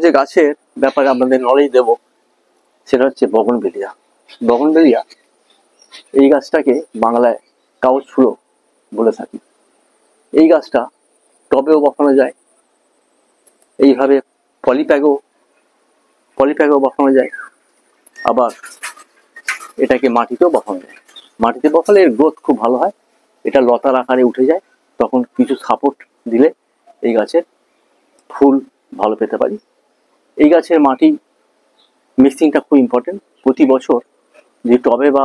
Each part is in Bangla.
যে গাছের ব্যাপারে আপনাদের নলেজ দেব সেটা হচ্ছে বগনভেলিয়া। বগনভেলিয়া এই গাছটাকে বাংলায় কাগজ ফুল বলে থাকি। এই গাছটা টবেও বসানো যায়, এইভাবে পলিপ্যাগও বসানো যায়, আবার এটাকে মাটিতেও বসানো যায়। মাটিতে বসালে এর গ্রোথ খুব ভালো হয়, এটা লতার আকারে উঠে যায়, তখন কিছু সাপোর্ট দিলে এই গাছের ফুল ভালো পেতে পারি। এই গাছের মাটি মিক্সিংটা খুব ইম্পর্টেন্ট। প্রতি বছর যে টবে বা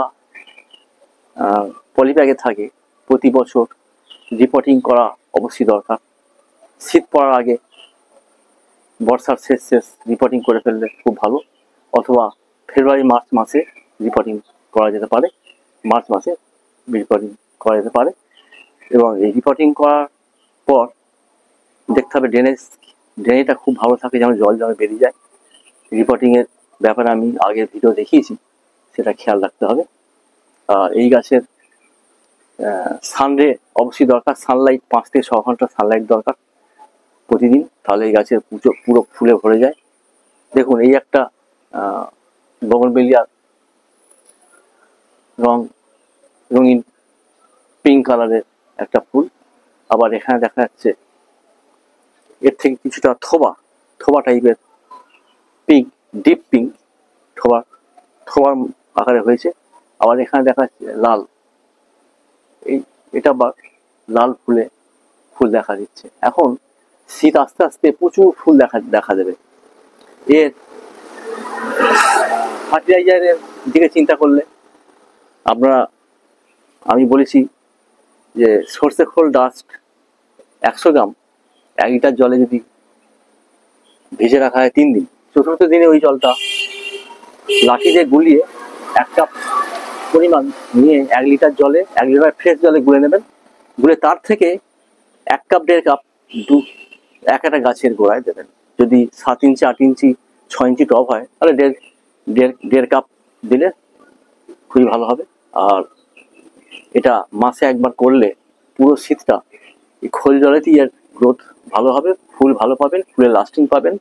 পলিব্যাগে থাকে প্রতি বছর রিপোর্টিং করা অবশ্যই দরকার। শীত পড়ার আগে, বর্ষার শেষ রিপোর্টিং করে ফেললে খুব ভালো, অথবা ফেব্রুয়ারি মার্চ মাসে রিপোর্টিং করা যেতে পারে। মার্চ মাসে রিপোর্টিং করা যেতে পারে এবং এই রিপোর্টিং করার পর দেখতে হবে ড্রেনেজটা খুব ভালো থাকে, যেমন জল জমে বেরিয়ে যায়। রিপোর্টিংয়ের ব্যাপারে আমি আগের ভিডিও দেখিয়েছি, সেটা খেয়াল রাখতে হবে। আর এই গাছের সানরে অবশ্যই দরকার, সানলাইট 5 থেকে 6 ঘন্টা সানলাইট দরকার প্রতিদিন, তাহলে এই গাছের পুরো ফুলে ভরে যায়। দেখুন এই একটা বগনভেলিয়ার রঙিন পিঙ্ক কালারের একটা ফুল। আবার এখানে দেখা যাচ্ছে এর থেকে কিছুটা থোবা টাইপের পিঙ্ক, ডিপ পিঙ্ক থোবার আকারে হয়েছে। আবার এখানে দেখা যাচ্ছে লাল, এটা আবার লাল ফুল দেখা দিচ্ছে। এখন শীত আস্তে আস্তে প্রচুর ফুল দেখা দেবে। এর ফার্টিলাইজারের দিকে চিন্তা করলে আমি বলেছি যে সর্ষে খোল ডাস্ট 100 গ্রাম 1 লিটার জলে যদি ভেজে রাখা হয় 3 দিন, চতুর্থ দিনে ওই জলটা লাঠিতে গুলিয়ে 1 কাপ পরিমাণ নিয়ে 1 লিটার ফ্রেশ জলে গুলে নেবেন। গুলে তার থেকে 1 কাপ 1.5 কাপ একটা গাছের গোড়ায় দেবেন। যদি 7 ইঞ্চি 8 ইঞ্চি 6 ইঞ্চি টব হয় তাহলে 1.5 কাপ দিলে খুবই ভালো হবে। আর এটা মাসে একবার করলে পুরো শীতটা এই খোল জলেতেই এর গ্রোথ ভালো হবে, ফুল ভালো পাবেন, ফুলের লাস্টিং পাবেন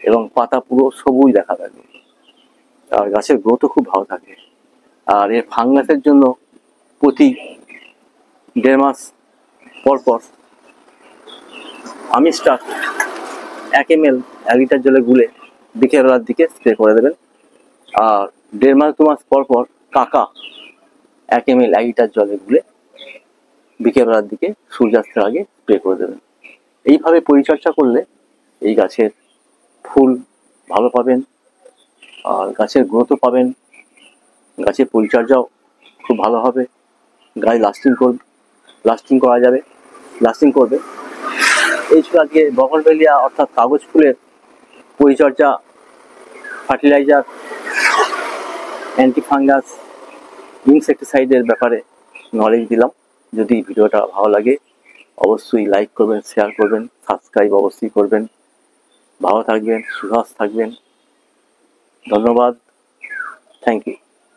এবং পাতা পুরো সবুজ দেখা যাবে, আর গাছের গ্রোথও খুব ভালো থাকে। আর এর ফাঙ্গাসের জন্য প্রতি 1.5 মাস পর আমিস্টার 1 ml 1 লিটার জলে গুলে বিকেলবেলার দিকে স্প্রে করে দেবেন। আর 1.5 মাস 2 মাস পর কাকা 1 ml 1 লিটার জলে গুলে বিকেলবেলার দিকে সূর্যাস্তের আগে স্প্রে করে দেবেন। এইভাবে পরিচর্যা করলে এই গাছের ফুল ভালো পাবেন আর গাছের গ্রোথও পাবেন, গাছের পরিচর্যাও খুব ভালো হবে, গাছ লাস্টিং করবে। এই ছিল আজকে বগনভেলিয়া অর্থাৎ কাগজ ফুলের পরিচর্যা, ফার্টিলাইজার, অ্যান্টিফাঙ্গাস, ইনসেক্টিসাইডের ব্যাপারে নলেজ দিলাম। যদি ভিডিওটা ভালো লাগে অবশ্যই লাইক করবেন, শেয়ার করবেন, সাবস্ক্রাইব অবশ্যই করবেন। ভালো থাকবেন, সুস্থ থাকবেন। ধন্যবাদ, থ্যাংক ইউ।